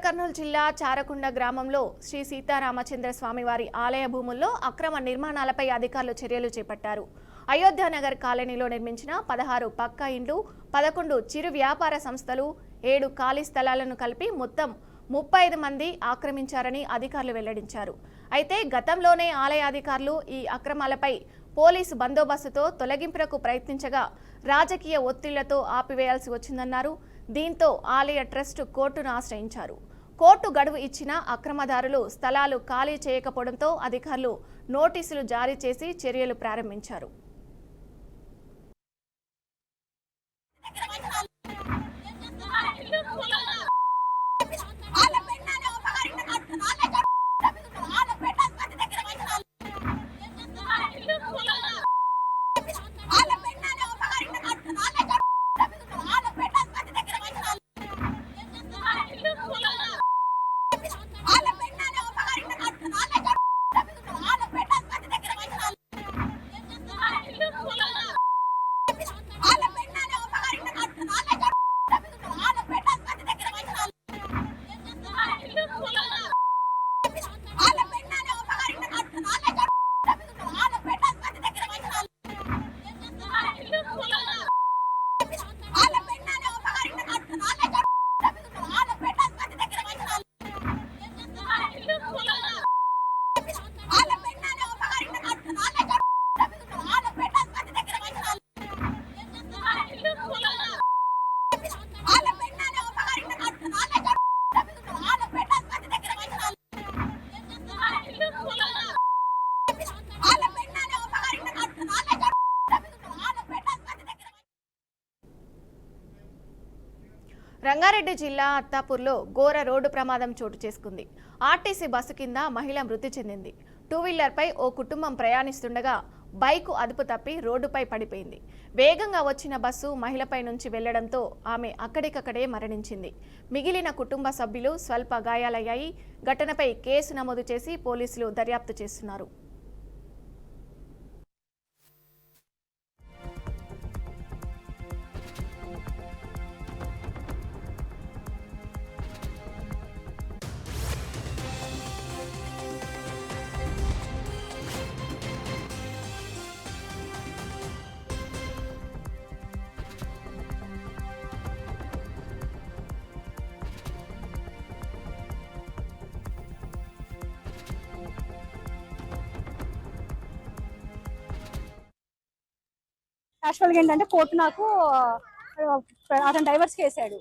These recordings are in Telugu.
కర్నూలు జిల్లా చారకొండ గ్రామంలో శ్రీ సీతారామచంద్ర స్వామివారి ఆలయ భూముల్లో అక్రమ నిర్మాణాలపై అధికారులు చర్యలు చేపట్టారు. అయోధ్యానగర్ కాలనీలో నిర్మించిన 16 పక్కా ఇండ్లు, 11 చిరు వ్యాపార సంస్థలు, 7 ఖాళీ స్థలాలను కలిపి మొత్తం 35 మంది ఆక్రమించారని అధికారులు వెల్లడించారు. అయితే గతంలోనే ఆలయ అధికారులు ఈ అక్రమాలపై పోలీసు బందోబస్తుతో తొలగింపులకు ప్రయత్నించగా రాజకీయ ఒత్తిళ్లతో ఆపివేయాల్సి వచ్చిందన్నారు. దీంతో ఆలయ ట్రస్ట్ కోర్టును ఆశ్రయించారు. కోర్టు గడువు ఇచ్చిన అక్రమదారులు స్థలాలు ఖాళీ చేయకపోవడంతో అధికారులు నోటీసులు జారీ చేసి చర్యలు ప్రారంభించారు. రంగారెడ్డి జిల్లా అత్తాపూర్లో ఘోర రోడ్డు ప్రమాదం చోటు చేసుకుంది. ఆర్టీసీ బస్సు కింద మహిళ మృతి చెందింది. 2వీలర్పై ఓ కుటుంబం ప్రయాణిస్తుండగా బైకు అదుపు తప్పి రోడ్డుపై పడిపోయింది. వేగంగా వచ్చిన బస్సు మహిళపై నుంచి వెళ్లడంతో ఆమె అక్కడికక్కడే మరణించింది. మిగిలిన కుటుంబ సభ్యులు స్వల్ప గాయాలయ్యాయి. ఘటనపై కేసు నమోదు చేసి పోలీసులు దర్యాప్తు చేస్తున్నారు. యాక్చువల్గా ఏంటంటే కోర్టు నాకు అతను డైవర్స్ చేశాడు.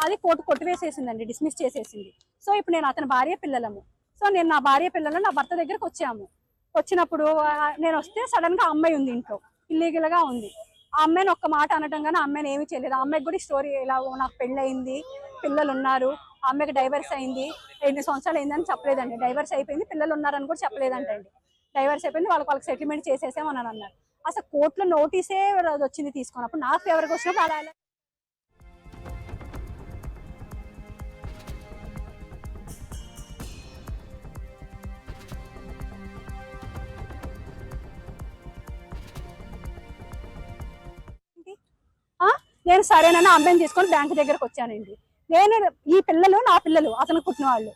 అది కోర్టు కొట్టివేసేసిందండి, డిస్మిస్ చేసేసింది. సో ఇప్పుడు నేను అతని భార్య పిల్లలము. సో నేను నా భార్య పిల్లలు నా భర్త దగ్గరకు వచ్చాము. వచ్చినప్పుడు నేను వస్తే సడన్ గా అమ్మాయి ఉంది ఇంట్లో, ఇల్లీగల్ గా ఉంది. ఆ అమ్మాయిని ఒక్క మాట అనటం కానీ ఆ అమ్మాయిని ఏమీ చేయలేదు. ఆ అమ్మాయికి కూడా స్టోరీ ఇలా నాకు పెళ్ళి అయింది, పిల్లలు ఉన్నారు, ఆ అమ్మాయికి డైవర్స్ అయింది, 8 సంవత్సరాలు అయిందని చెప్పలేదండి. డైవర్స్ అయిపోయింది, పిల్లలు ఉన్నారని కూడా చెప్పలేదంటండి. డైవర్స్ అయిపోయింది, వాళ్ళకి సెటిల్మెంట్ చేసేసామని అన్నారు. అసలు కోర్టులో నోటీసే వచ్చింది తీసుకున్నప్పుడు నా ఫేవర్గా వచ్చినప్పుడు అలా నేను సరేనని అమ్మాయిని తీసుకొని బ్యాంక్ దగ్గరకు వచ్చానండి. నేను ఈ పిల్లలు నా పిల్లలు అతను పుట్టిన వాళ్ళు,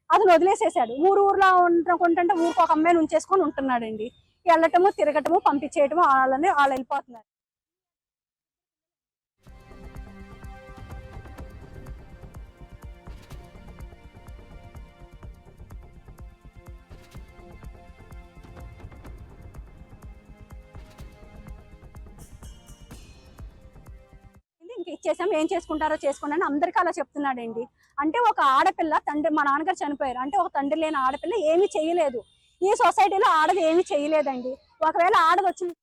అతను వదిలేసేసాడు. ఊర్లో ఉంటుంటే ఊరికి ఒక అమ్మాయిని ఉంచేసుకొని ఉంటున్నాడండి. వెళ్ళటము తిరగటము పంపించేయటము వాళ్ళని వాళ్ళు వెళ్ళిపోతున్నారు. ఇంక ఇచ్చేసాం, ఏం చేసుకుంటారో చేసుకోండి అని అందరికీ అలా చెప్తున్నాడండి. అంటే ఒక ఆడపిల్ల తండ్రి, మా నాన్నగారు చనిపోయారు అంటే ఒక తండ్రి లేని ఆడపిల్ల ఏమీ చేయలేదు. ఈ సొసైటీలో ఆడది ఏమీ చేయలేదండి. ఒకవేళ ఆడది వచ్చింది.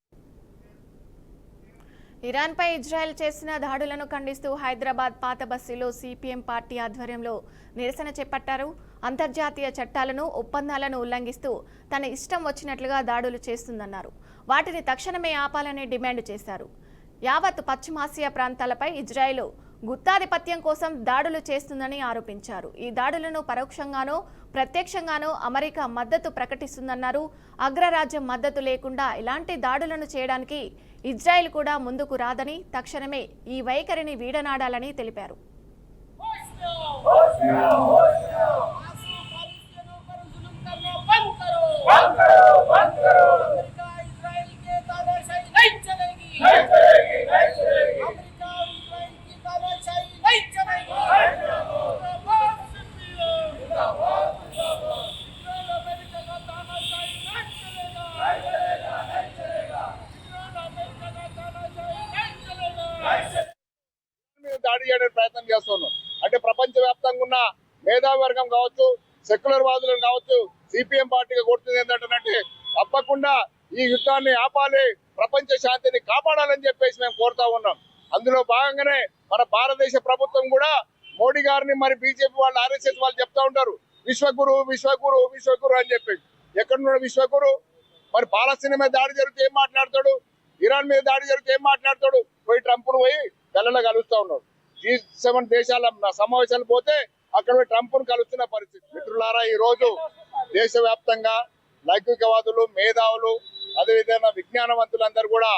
ఇరాన్పై ఇజ్రాయెల్ చేసిన దాడులను ఖండిస్తూ హైదరాబాద్ పాత బస్తీలో సిపిఎం పార్టీ ఆధ్వర్యంలో నిరసన చేపట్టారు. అంతర్జాతీయ చట్టాలను, ఒప్పందాలను ఉల్లంఘిస్తూ తన ఇష్టం వచ్చినట్లుగా దాడులు చేస్తుందన్నారు. వాటిని తక్షణమే ఆపాలని డిమాండ్ చేశారు. యావత్ పశ్చిమాసియా ప్రాంతాలపై ఇజ్రాయెల్ గుత్తాధిపత్యం కోసం దాడులు చేస్తుందని ఆరోపించారు. ఈ దాడులను పరోక్షంగానో ప్రత్యక్షంగానో అమెరికా మద్దతు ప్రకటిస్తుందన్నారు. అగ్రరాజ్యం మద్దతు లేకుండా ఇలాంటి దాడులను చేయడానికి ఇజ్రాయెల్ కూడా ముందుకు రాదని, తక్షణమే ఈ వైఖరిని వీడనాడాలని తెలిపారు. దాడి చేయడానికి ప్రయత్నం చేస్తున్నాం. అంటే ప్రపంచవ్యాప్తంగా ఉన్న మేధావి వర్గం కావచ్చు, సెక్యులర్ వాదులను కావచ్చు, సిపిఎం పార్టీగా కొడుతుంది ఏంటంటే తప్పకుండా ఈ యుద్ధాన్ని ఆపాలి, ప్రపంచ శాంతిని కాపాడాలని చెప్పేసి మేము కోరుతా ఉన్నాం. అందులో భాగంగానే మన భారతదేశ ప్రభుత్వం కూడా మోడీ గారిని మరి బీజేపీ వాళ్ళు ఆర్ఎస్ఎస్ వాళ్ళు చెప్తా ఉంటారు విశ్వగురు విశ్వగురు విశ్వగురు అని చెప్పేసి. ఎక్కడున్నాడు విశ్వగురు? మరి పాలస్తీనా మీద దాడి జరిగితే ఏం మాట్లాడతాడు? ఇరాన్ మీద దాడి జరిగితే ఏం మాట్లాడతాడు? పోయి ట్రంప్ను పోయి గల్లలో కలుస్తా ఉన్నాడు. G7 దేశాల సమావేశాలు పోతే అక్కడ ట్రంప్ను కలుస్తున్న పరిస్థితి. మిత్రులారా, ఈ రోజు దేశవ్యాప్తంగా లౌకికవాదులు, మేధావులు, అదేవిధంగా విజ్ఞానవంతులందరూ కూడా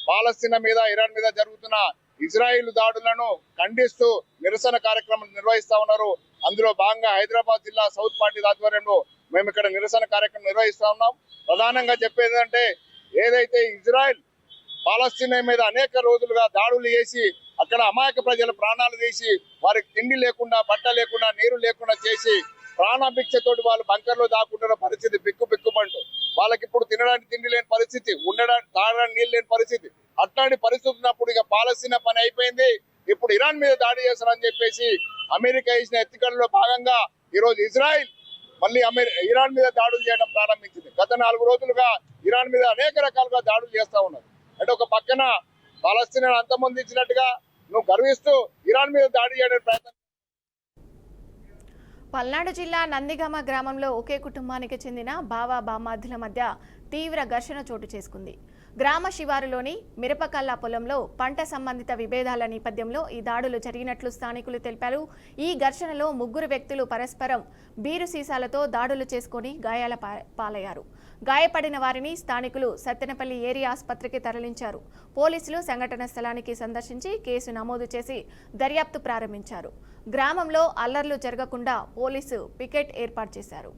పాలస్తీనా మీద, ఇరాన్ మీద జరుగుతున్న ఇజ్రాయిల్ దాడులను ఖండిస్తూ నిరసన కార్యక్రమం నిర్వహిస్తా ఉన్నారు. అందులో భాగంగా హైదరాబాద్ జిల్లా సౌత్ పార్టీ ఆధ్వర్యంలో మేము ఇక్కడ నిరసన కార్యక్రమం నిర్వహిస్తా ఉన్నాం. ప్రధానంగా చెప్పేది అంటే ఏదైతే ఇజ్రాయిల్ పాలస్తీనా మీద అనేక రోజులుగా దాడులు చేసి అక్కడ అమాయక ప్రజల ప్రాణాలు తీసి వారికి తిండి లేకుండా, బట్ట లేకుండా, నీరు లేకుండా చేసి ప్రాణభిక్షతోటి వాళ్ళు బంకర్లో దాక్కుంటున్న పరిస్థితి బిక్కుమంటూ. వాళ్ళకి ఇప్పుడు తినడానికి తిండి లేని పరిస్థితి, ఉండడానికి తాగడానికి నీళ్ళు లేని పరిస్థితి. అట్లాంటి పరిస్థితి ఉన్నప్పుడు ఇక పాలస్తీనా పని అయిపోయింది, ఇప్పుడు ఇరాన్ మీద దాడి చేస్తారని చెప్పేసి అమెరికా ఇచ్చిన ఎత్తుకల్లో భాగంగా ఈరోజు ఇజ్రాయిల్ మళ్ళీ ఇరాన్ మీద దాడులు చేయడం ప్రారంభించింది. గత 4 రోజులుగా ఇరాన్ మీద అనేక రకాలుగా దాడులు చేస్తా ఉన్నారు. అంటే ఒక పక్కన పాలస్తీనాను అంతమొందించినట్టుగా నువ్వు గర్విస్తూ ఇరాన్ మీద దాడి చేయడానికి ప్రయత్నం. పల్నాడు జిల్లా నందిగామ గ్రామంలో ఒకే కుటుంబానికి చెందిన బావ బామార్దుల మధ్య తీవ్ర ఘర్షణ చోటు చేసుకుంది. గ్రామ శివారులోని మిరపకల్ల పొలంలో పంట సంబంధిత విభేదాల నేపథ్యంలో ఈ దాడులు జరిగినట్లు స్థానికులు తెలిపారు. ఈ ఘర్షణలో 3 వ్యక్తులు పరస్పరం బీరు సీసాలతో దాడులు చేసుకుని గాయాల పాలయ్యారు. గాయపడిన వారిని స్థానికులు సత్తెనపల్లి ఏరియా ఆసుపత్రికి తరలించారు. పోలీసులు సంఘటన స్థలానికి సందర్శించి కేసు నమోదు చేసి దర్యాప్తు ప్రారంభించారు. గ్రామంలో అల్లర్లు జరగకుండా పోలీసు పికెట్ ఏర్పాటు చేశారు.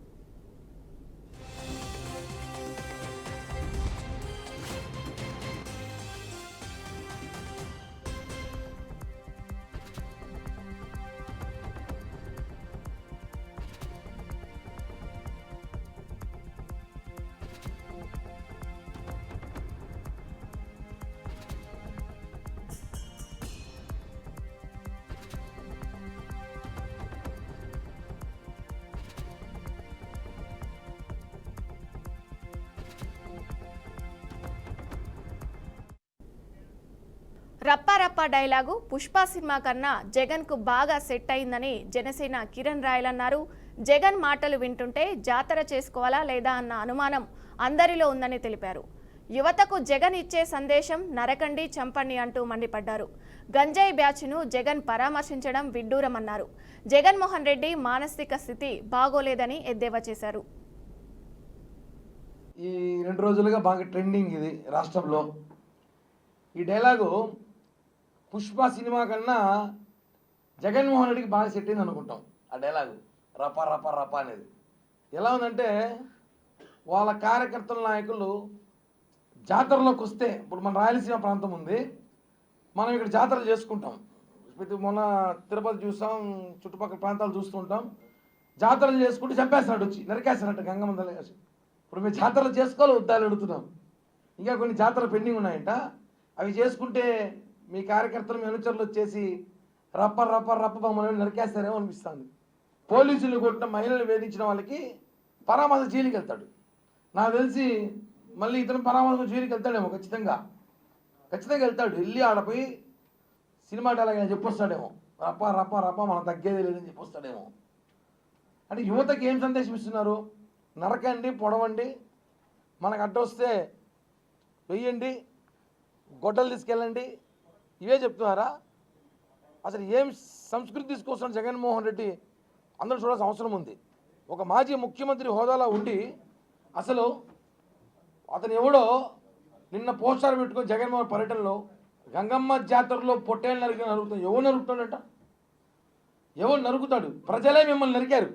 రప్పారప్ప డైలాగు పుష్ప సినిమా కన్నా జగన్ కు బాగా సెట్ అయిందని జనసేన కిరణ్ రాయల్ అన్నారు. జగన్ మాటలు వింటుంటే జాతర చేసుకోవాలా లేదా అన్న అనుమానం అందరిలో ఉందని తెలిపారు. యువతకు జగన్ ఇచ్చే సందేశం నరకండి, చంపండి అంటూ మండిపడ్డారు. గంజాయి బ్యాచ్ను జగన్ పరామర్శించడం విడ్డూరమన్నారు. జగన్మోహన్ రెడ్డి మానసిక స్థితి బాగోలేదని ఎద్దేవా చేశారు. ఈ 2 రోజులుగా బాగా ట్రెండింగ్ ఇది రాష్ట్రంలో. ఈ డైలాగు పుష్ప సినిమా కన్నా జగన్మోహన్ రెడ్డికి బాగా సెట్ అయింది అనుకుంటాం. ఆ డైలాగు రప రప రప అనేది ఎలా ఉందంటే, వాళ్ళ కార్యకర్తల నాయకులు జాతరలోకి వస్తే, ఇప్పుడు మన రాయలసీమ ప్రాంతం ఉంది, మనం ఇక్కడ జాతరలు చేసుకుంటాం. మొన్న తిరుపతి చూస్తాం, చుట్టుపక్కల ప్రాంతాలు చూస్తుంటాం. జాతరలు చేసుకుంటూ చంపేస్తున్నాడు, వచ్చి నరికేస్తున్నట్టు గంగమ్మ తల్లి. ఇప్పుడు మేము జాతరలు చేసుకోవాలి వద్దాలు అడుగుతున్నాం. ఇంకా కొన్ని జాతరలు పెండింగ్ ఉన్నాయంట, అవి చేసుకుంటే మీ కార్యకర్తలు, మీ అనుచరులు వచ్చేసి రప్ప రప్ప రప్ప మమ్మల్ని నరికేస్తారేమో అనిపిస్తుంది. పోలీసులు కొట్టిన మహిళలు వేధించిన వాళ్ళకి పరామర్శ జైలుకి వెళ్తాడు. నాకు తెలిసి మళ్ళీ ఇతను పరామర్శ జైలుకి వెళ్తాడేమో, ఖచ్చితంగా వెళ్తాడు. వెళ్ళి ఆడపోయి సినిమా డైలాగ్ చెప్పొస్తాడేమో, రప్ప రప్ప రప్ప మనం తగ్గేది లేదని చెప్పొస్తాడేమో. అంటే యువతకి ఏం సందేశం ఇస్తున్నారు? నరకండి, పొడవండి, మనకు అడ్డొస్తే వెయ్యండి, గొడ్డలు తీసుకెళ్ళండి, ఇవే చెప్తున్నారా? అసలు ఏం సంస్కృతి తీసుకొస్తున్న జగన్మోహన్ రెడ్డి అందరూ చూడాల్సిన అవసరం ఉంది. ఒక మాజీ ముఖ్యమంత్రి హోదాలో ఉండి అసలు అతను ఎవడో నిన్న పోస్టర్ పెట్టుకొని జగన్మోహన్ పర్యటనలో గంగమ్మ జాతరలో పొట్టేళ్ళు నరికిన నరుగుతాం. ఎవరు నరుగుతాడట? ఎవరు నరుకుతాడు? ప్రజలే మిమ్మల్ని నరికారు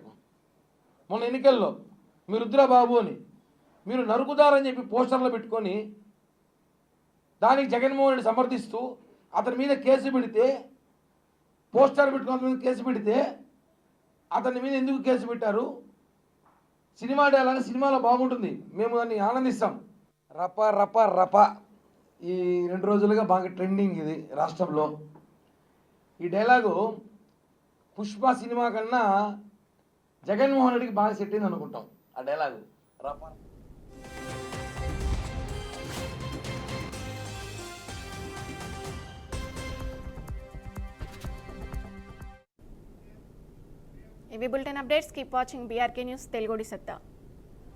మొన్న ఎన్నికల్లో. మీరు రుద్రబాబు అని మీరు నరుకుతారని చెప్పి పోస్టర్లు పెట్టుకొని దానికి జగన్మోహన్ రెడ్డి సమర్థిస్తూ అతని మీద కేసు పెడితే, పోస్టర్ పెట్టుకుని అతని మీద కేసు పెడితే అతని మీద ఎందుకు కేసు పెట్టారు? సినిమా డైలాగ్ సినిమాలో బాగుంటుంది, మేము దాన్ని ఆనందిస్తాం. రప రప రప ఈ 2 రోజులుగా బాగా ట్రెండింగ్ ఇది రాష్ట్రంలో. ఈ డైలాగు పుష్ప సినిమా కన్నా జగన్మోహన్ రెడ్డికి బాగా సెట్ అయింది అనుకుంటాం. ఆ డైలాగు రప. ఇవి bulletin updates. Keep watching BRK news తెలుగుడి సత్తా.